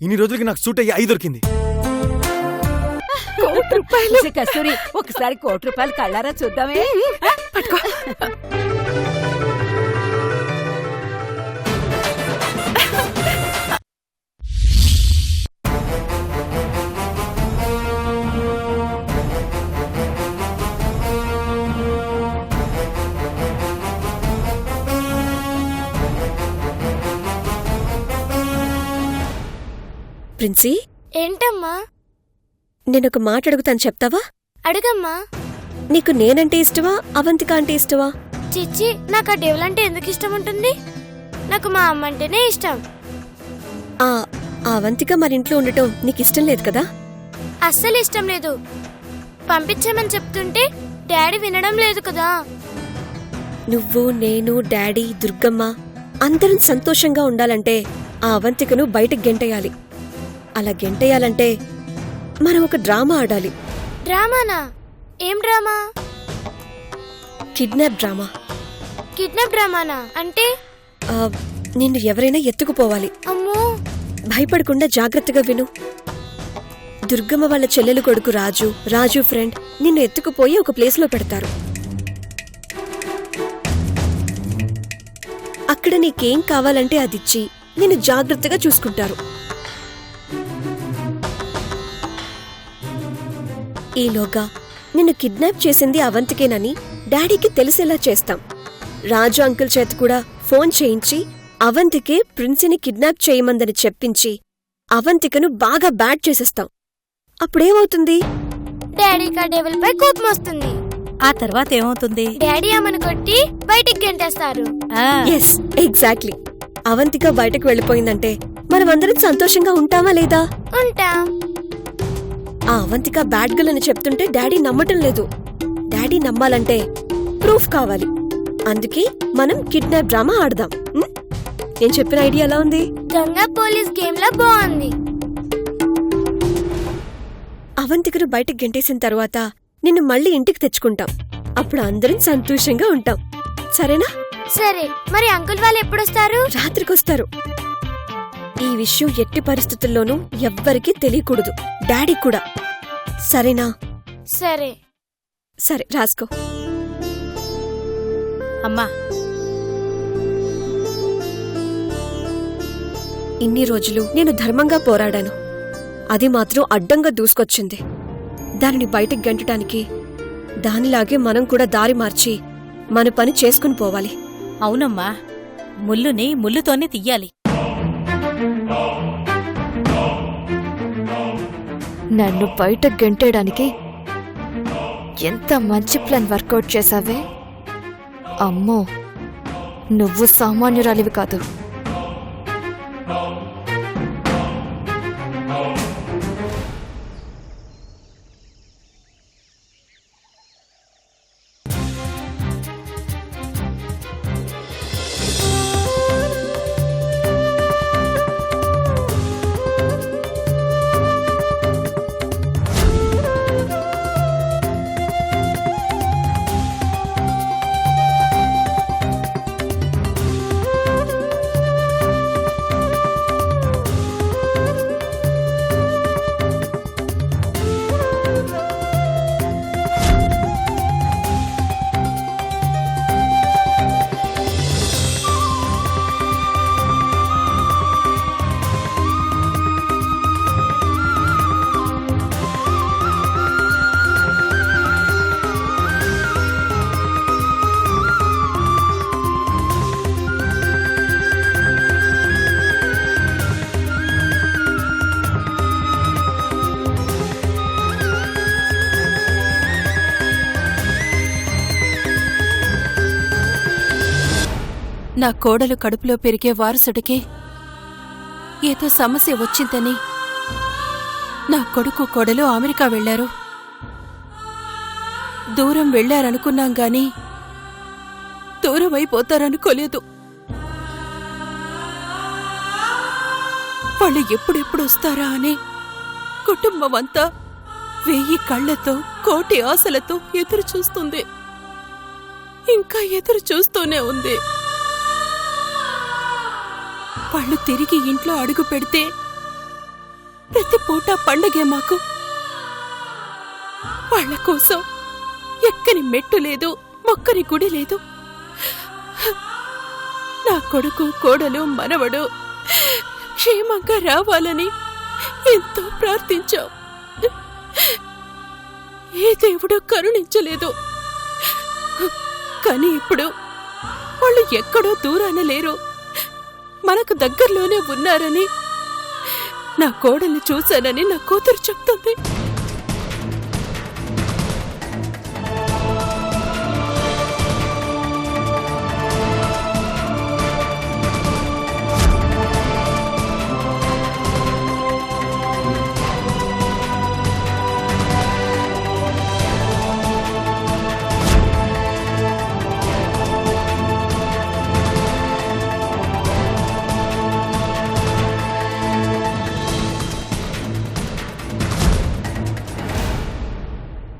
ఇన్ని రోజులకి నాకు సూట్ అయ్యి 5 దొరికింది. ₹1,00,000. కస్తూరి, ఒకసారి ₹1,00,000 కళ్ళారా చూద్దామే. పట్టుకో. ప్రిన్సీ, ఏంటమ్మా? నేనొక మాట అడుగుతాను, చెప్తావా? అడుగమ్మా. నీకు నేనంటే ఇష్టమా, అవంతిక అంటే ఇష్టమా? చిచ్చి, నాకు ఆ డెవల్ అంటే ఎందుకు ఇష్టం ఉంటుంది? నాకు మా అమ్మ అంటేనే ఇష్టం. ఆ అవంతిక మరింట్లో ఉండటం నీకిష్టం లేదు కదా? అస్సలు ఇష్టం లేదు. పంపించామని చెప్తుంటే డాడీ వినడం లేదు కదా. నువ్వు, నేను, డాడీ, దుర్గమ్మ అందరం సంతోషంగా ఉండాలంటే ఆ అవంతికను బయటకు గెంటేయాలి. అలా గెంటేయాలంటే మనం ఒక డ్రామా ఆడాలి. డ్రామానా? ఏం డ్రామా? Kidnap drama. కిడ్నాప్ డ్రామానా అంటే? నిన్ను ఎవరైనా ఎత్తుకుపోవాలి. అమ్మో. భయపడకుండా జాగ్రత్తగా విను. దుర్గమ్మ వాళ్ళ చెల్లెలు కొడుకు రాజు ఫ్రెండ్ నిన్ను ఎత్తుకుపోయి ఒక ప్లేస్లో పెడతారు. అక్కడ నీకేం కావాలంటే అదిచ్చి నిన్ను జాగ్రత్తగా చూసుకుంటారు. ఈలోగా నిన్ను కిడ్నాప్ చేసింది అవంతికేనని డాడీకి తెలిసేలా చేస్తాం. రాజు అంకుల్ చేత కూడా ఫోన్ చేయించి అవంతికే ప్రిన్సీని కిడ్నాప్ చేయమందని చెప్పించి అవంతికను బాగా బ్యాడ్ చేసేస్తాం. అప్పుడేమవుతుంది? డాడీకి ఆ డెవల్ పై కోపం వస్తుంది. ఆ తర్వాత ఏమవుతుంది? డాడీ అమ్మను కొట్టి బయటికి గెంటేస్తారు. Yes, exactly. అవంతిక బయటకు వెళ్ళిపోయిందంటే మనమందరం సంతోషంగా ఉంటామా లేదా? ఉంటాం. ఆ అవంతిక బ్యాడ్ గర్ల్ అని చెప్తుంటే డాడీ నమ్మటం లేదు. డాడీ నమ్మాలంటే ప్రూఫ్ కావాలి. అందుకే మనం కిడ్నాప్ డ్రామా ఆడదాం. నేను చెప్పిన ఐడియా ఎలా ఉంది? దొంగ పోలీస్ గేమ్ లా బాగుంది. అవంతికను బయటకు గెంటేసిన తర్వాత నిన్ను మళ్ళీ ఇంటికి తెచ్చుకుంటాం. అప్పుడు అందరం సంతోషంగా ఉంటాం. సరేనా? సరే. మరి అంకుల్ వాళ్ళు ఎప్పుడొస్తారు? రాత్రికొస్తారు. ఈ విషయం ఎట్టి పరిస్థితుల్లోనూ ఎవ్వరికీ తెలియకూడదు, డాడీ కూడా. సరేనా? సరే. సరే, రాసుకో. అమ్మా, ఇన్ని రోజులు నేను ధర్మంగా పోరాడాను. అది మాత్రం అడ్డంగా దూసుకొచ్చింది. దానిని బయటకు గెంటడానికి దానిలాగే మనం కూడా దారి మార్చి మన పని చేసుకుని పోవాలి. అవునమ్మా, ముల్లుని ముల్లుతోనే తీయాలి. నన్ను బయట గెంటేయడానికి ఎంత మంచి ప్లాన్ వర్కౌట్ చేశావే. అమ్మో, నువ్వు సామాన్యురాలివి కాదు. నా కోడలు కడుపులో పెరిగే వారసుడికి ఏదో సమస్య వచ్చిందని నా కొడుకు కోడలు అమెరికా వెళ్లారు. దూరం వెళ్లారనుకున్నాం గాని దూరమైపోతారనుకోలేదు. వాళ్ళు ఎప్పుడెప్పుడు వస్తారా అని కుటుంబమంతా 1000 కళ్లతో 1,000,000 ఆశలతో ఎదురు చూస్తుంది. ఇంకా ఎదురు చూస్తూనే ఉంది. వాళ్ళు తిరిగి ఇంట్లో అడుగు పెడితే ప్రతి పూట పండగే మాకు. వాళ్ళ కోసం ఎక్కని మెట్టు లేదు, మొక్కని గుడి లేదు. నా కొడుకు, కోడలు, మనవడు క్షేమంగా రావాలని ఎంతో ప్రార్థించాం. ఏ దేవుడు కరుణించలేదు. కానీ ఇప్పుడు వాళ్ళు ఎక్కడో దూరాన లేరు, మనకు దగ్గరలోనే ఉన్నారని నా కోడల్ని చూశానని నా కూతురు చెప్తుంది.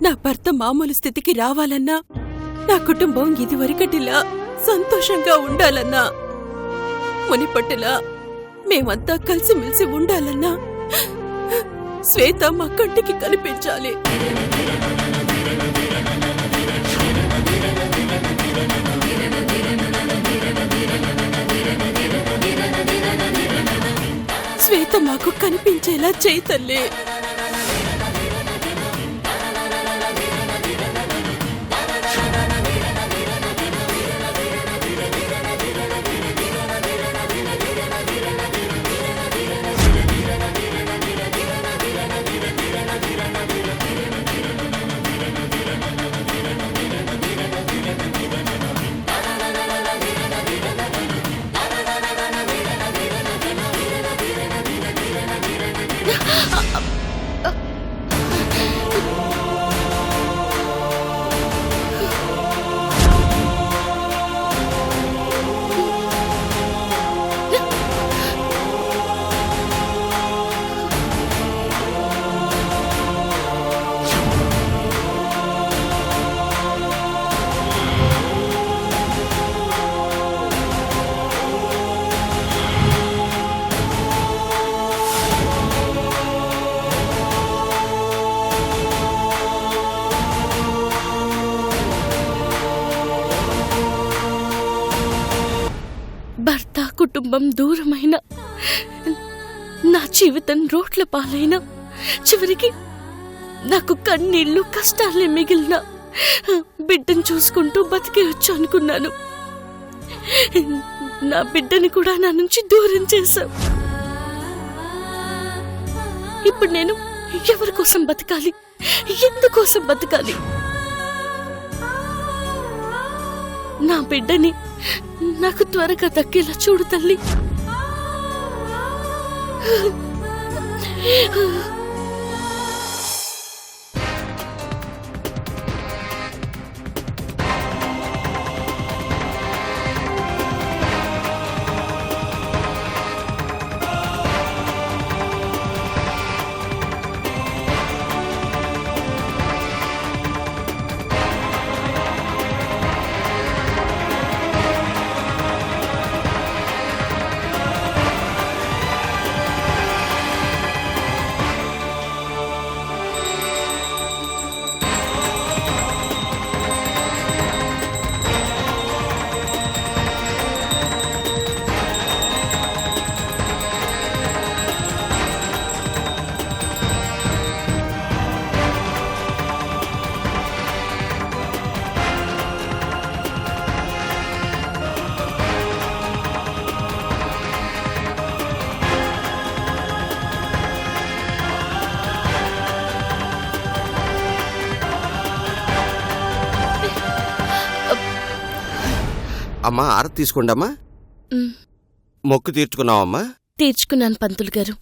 నా భర్త మామూలు స్థితికి రావాలన్నా, నా కుటుంబం ఇదివరకటిలా సంతోషంగా ఉండాలన్నా, మునిపట్టులా మేమంతా కలిసిమెలిసి ఉండాలన్నా శ్వేత మా కంటికి కనిపించాలి. శ్వేత మాకు కనిపించేలా చేయి తల్లి. భర్త, కుటుంబం దూరమైన, నా జీవితం రోడ్ల పాలైన, చివరికి నాకు కన్నీళ్లు, కష్టాలే మిగిలిన బిడ్డను చూసుకుంటూ బతికేయొచ్చు అనుకున్నాను. నా బిడ్డని కూడా నా నుంచి దూరం చేశావు. ఇప్పుడు నేను ఎవరి కోసం బతకాలి? ఎందుకోసం బతకాలి? నా బిడ్డని నాకు త్వరగా దక్కేలా చూడు తల్లి. అమ్మా, ఆరతి తీసుకోండమ్మా. మొక్కు తీర్చుకున్నావమ్మా? తీర్చుకున్నాను పంతులు గారు.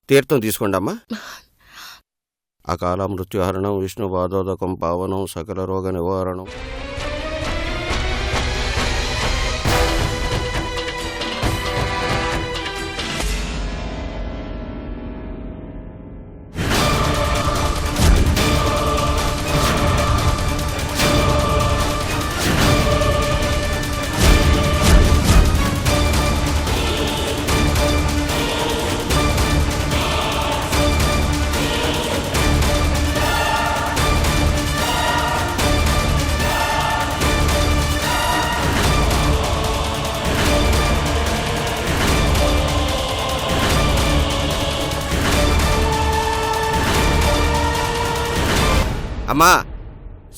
తీర్థం తీసుకోండమ్మా. అకాల మృత్యుహరణం, విష్ణు పాదోదకం పావనం, సకల రోగ నివారణం. అమ్మా,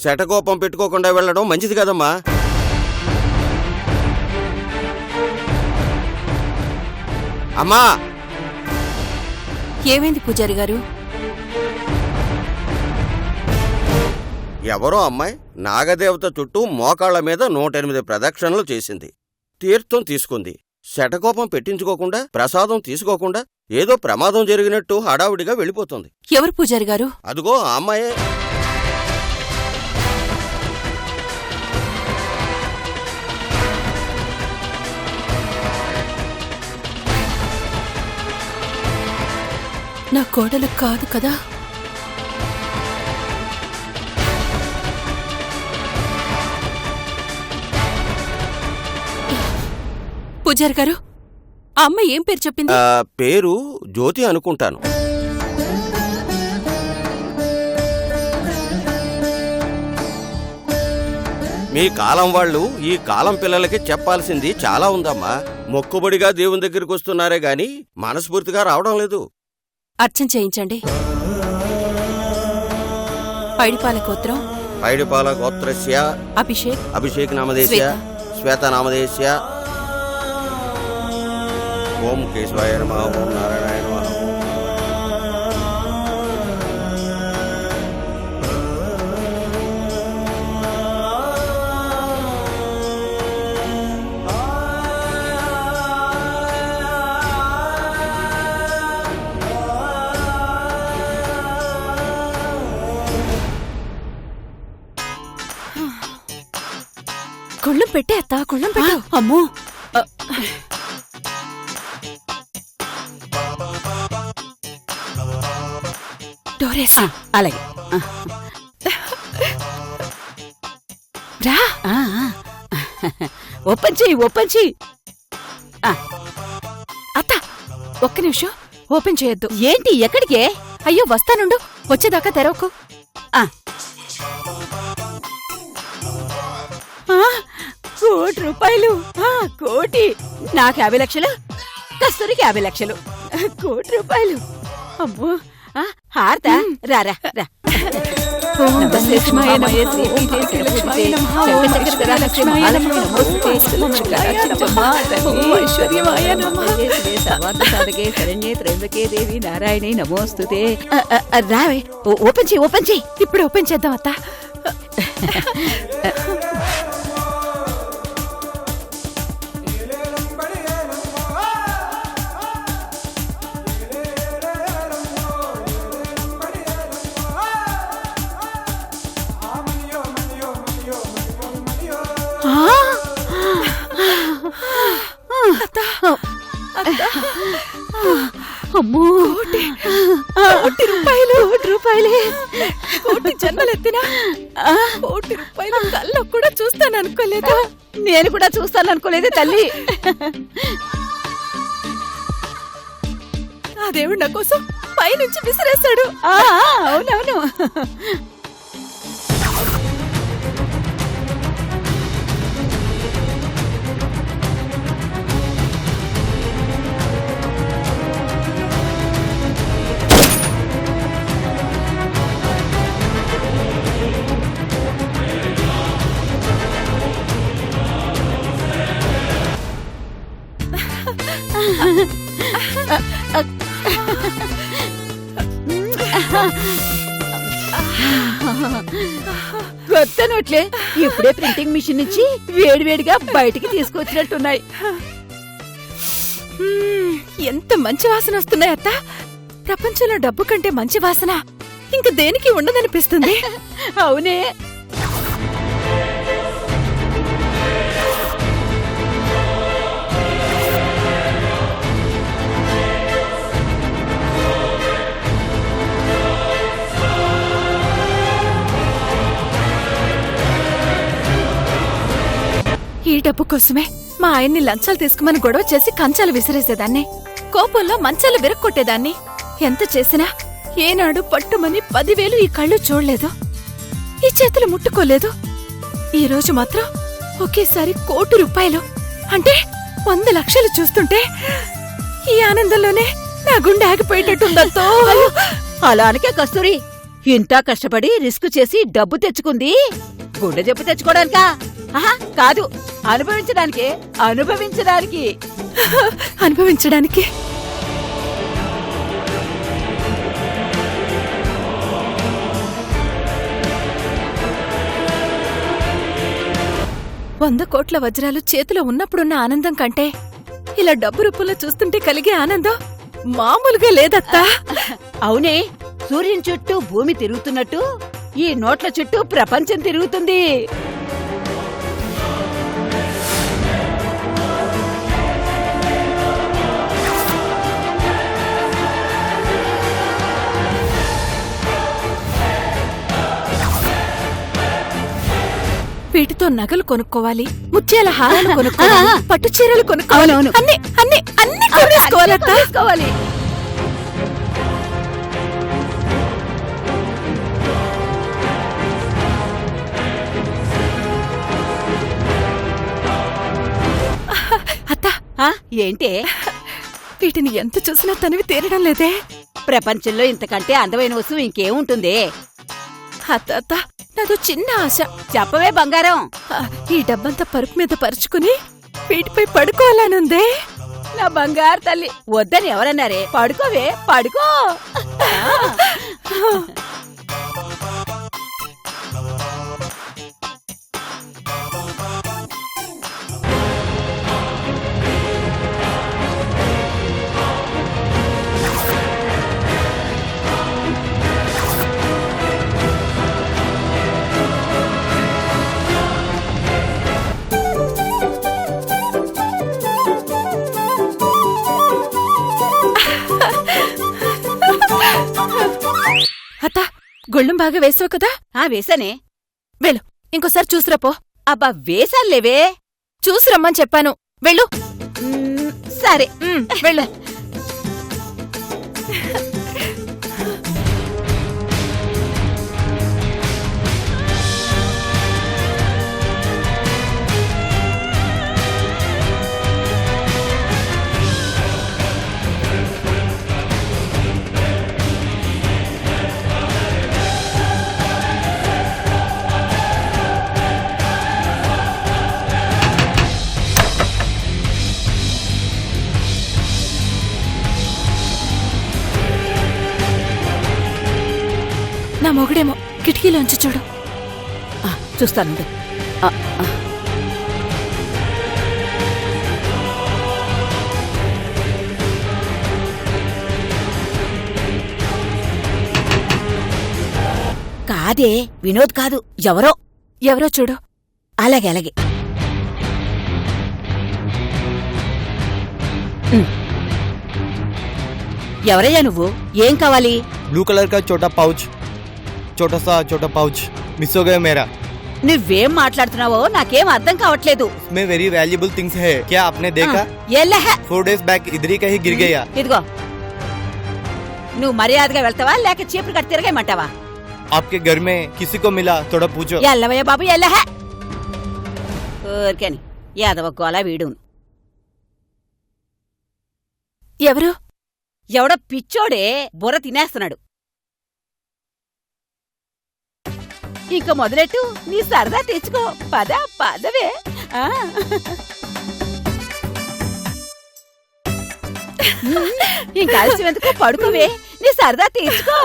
శటకోపం పెట్టుకోకుండా వెళ్ళడం మంచిది కదమ్మా. అమ్మా, ఏమైంది పూజారి గారు? ఎవరో అమ్మాయి నాగదేవత చుట్టూ మోకాళ్ల మీద 108 ప్రదక్షిణలు చేసింది, తీర్థం తీసుకుంది. శటకోపం పెట్టించుకోకుండా, ప్రసాదం తీసుకోకుండా ఏదో ప్రమాదం జరిగినట్టు హడావుడిగా వెళ్ళిపోతుంది. ఎవరు పూజారి గారు? అదుగో ఆ అమ్మాయే. నా కోడలు కాదు కదా? పూజారి గారు, ఆ అమ్మ ఏం పేరు చెప్పింది? పేరు జ్యోతి అనుకుంటాను. మీ కాలం వాళ్ళు ఈ కాలం పిల్లలకి చెప్పాల్సింది చాలా ఉందమ్మా. మొక్కుబడిగా దేవుని దగ్గరికి వస్తున్నారే గాని మనస్ఫూర్తిగా రావడం లేదు. అర్చన చేయించండి. పైడిపాల గోత్రం పైడిపాల గోత్రస్య అభిషేక్ నామదేశ్య శ్వేత నామదేశ్య. ఓం కేశవాయ నమః, ఓం నారాయణాయ నమః. కుళ్ళం పెట్టే అత్త, కుళ్ళం పెట్టు. అమ్మో, డోరేసా. అలాగే రా. ఓపెన్ చెయ్యి. అత్త, ఒక్క నిమిషం, ఓపెన్ చేయొద్దు. ఏంటి? ఎక్కడికే? అయ్యో వస్తానుండు, వచ్చేదాకా తెరవకు. ₹1 కోటి. నాకు 50 లక్షలు, కస్తూరికి 50 లక్షలు, ₹1. అమ్మో, హారతా? రారా రా. నారాయణ నమోస్తుతే. రావే, ఓపెన్ చెయ్యి. ఇప్పుడు ఓపెన్ చేద్దాం అత్త. అమ్మో, ₹1. కోటి జన్మలెత్తినా ₹1 కల్లో కూడా చూస్తాననుకోలేదు. నేను కూడా చూస్తాననుకోలేదే తల్లి. ఆ దేవుడు నా కోసం పైనుంచి విసిరేశాడు. అవునవును. కొత్త నోట్లే ఇప్పుడే ప్రింటింగ్ మిషన్ నుంచి వేడివేడిగా బయటికి తీసుకొచ్చినట్టున్నాయి. ఎంత మంచి వాసన వస్తున్నాయి అత్త. ప్రపంచంలో డబ్బు కంటే మంచి వాసన ఇంక దేనికి ఉండదనిపిస్తుంది. అవునే. ఈ డబ్బు కోసమే మా ఆయన్ని లంచాలు తీసుకోమని గొడవ చేసి కంచాలు విసిరేసేదాన్ని. కోపంలో మంచాలు విరక్కొట్టేదాన్ని. ఎంత చేసినా ఏనాడు పట్టుమని 10,000 ఈ కళ్ళు చూడలేదు, ఈ చేతులు ముట్టుకోలేదు. ఈ రోజు మాత్రం ఒకేసారి ₹1,00,00,000 అంటే 100 లక్షలు చూస్తుంటే ఈ ఆనందంలోనే నా గుండె ఆగిపోయేటట్టుందతో. అలానికే కస్తూరి, ఇంత కష్టపడి రిస్క్ చేసి డబ్బు తెచ్చుకుంది గుండె జబ్బు తెచ్చుకోవడానికా? ఆహా, కాదు, అనుభవించడానికి. అనుభవించడానికి. వంద కోట్ల వజ్రాలు చేతిలో ఉన్నప్పుడున్న ఆనందం కంటే ఇలా డబ్బు రూపంలో చూస్తుంటే కలిగే ఆనందం మామూలుగా లేదత్తా. అవునే, సూర్యుని చుట్టూ భూమి తిరుగుతున్నట్టు ఈ నోట్ల చుట్టూ ప్రపంచం తిరుగుతుంది. వీటితో నగలు కొనుక్కోవాలి, ముత్యాల హారాలు కొనుక్కోవాలి, పట్టు చీరలు కొనుక్కోవాలి. అవునవును. అన్ని అన్ని అన్ని కొనేసుకోవాలత్తా. తీసుకోవాలి. అత్తా, ఏంటే? వీటిని ఎంత చూసినా తనివి తీరడం లేదే. ప్రపంచంలో ఇంతకంటే అందమైన వస్తువు ఇంకేముంటుంది? అత్త అత్త, నాదో చిన్న ఆశ. చెప్పవే బంగారం. ఈ డబ్బంతా పరుపు మీద పరుచుకుని వీటిపై పడుకోవాలనుందే. నా బంగారు తల్లి, వద్దని ఎవరన్నారే? పడుకోవే, పడుకో. అత్త, గొళ్ళెం బాగా వేసావు కదా? వేసానే. వెళ్ళు, ఇంకోసారి చూసిరాపో. అబ్బా, వేసానులేవే. చూసిరమ్మని చెప్పాను. వెళ్ళు. సరే, వెళ్ళు. నా మొగుడేమో కిటికీలోంచి చూడు. చూస్తాను. కాదే, వినోద్ కాదు, ఎవరో. ఎవరో చూడు. అలాగే అలాగే. ఎవరయ్యా నువ్వు? ఏం కావాలి? ब्लू कलर का छोटा पाउच, छोटा पाउच मिस हो गया मेरा। నువ్వేం మాట్లాడుతున్నావో నాకేం అర్థం కావట్లేదు. इसमें वेरी वैल्यूबल थिंग्स है, क्या आपने देखा? ఎల్లహే. 4 days बैक इधर ही कहीं गिर गया। ఇదిగో, నువ్వు మర్యాదగా వెళ్తావా లేక చీపురు కట్టి తిరగేయమంటావా? आपके घर में किसी को मिला, थोड़ा पूछो। ఎల్లవయ్య బాబు, ఎల్లహే. ఊరికేని యాదవ గోల వీడును. ఎవరు? ఎవడో పిచ్చోడే బుర్ర తినేస్తున్నాడు. ఇంక మొదలెట్టు, నీ సరదా తెచ్చుకో. పదవే. ఇంకా ఆలస్యం ఎందుకు? పడుకోవే, నీ సరదా తెచ్చుకో.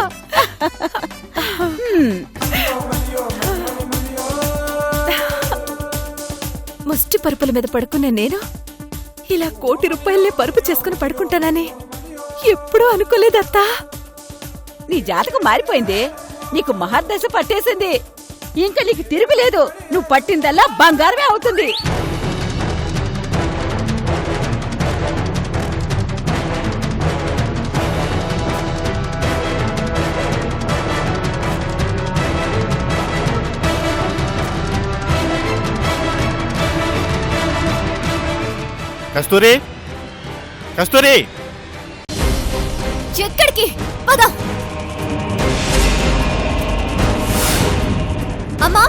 ముష్టి పరుపుల మీద పడుకునే నేను ఇలా ₹1 కోటి పరుపు చేసుకుని పడుకుంటానని ఎప్పుడూ అనుకోలేదత్తా. నీ జాతకం మారిపోయింది. నీకు మహర్దశ పట్టేసింది. ఇంకా నీకు తిరుగులేదు. నువ్వు పట్టిందల్లా బంగారమే అవుతుంది. కస్తూరి, కస్తూరి, ఎక్కడికి? పద. అమ్మా,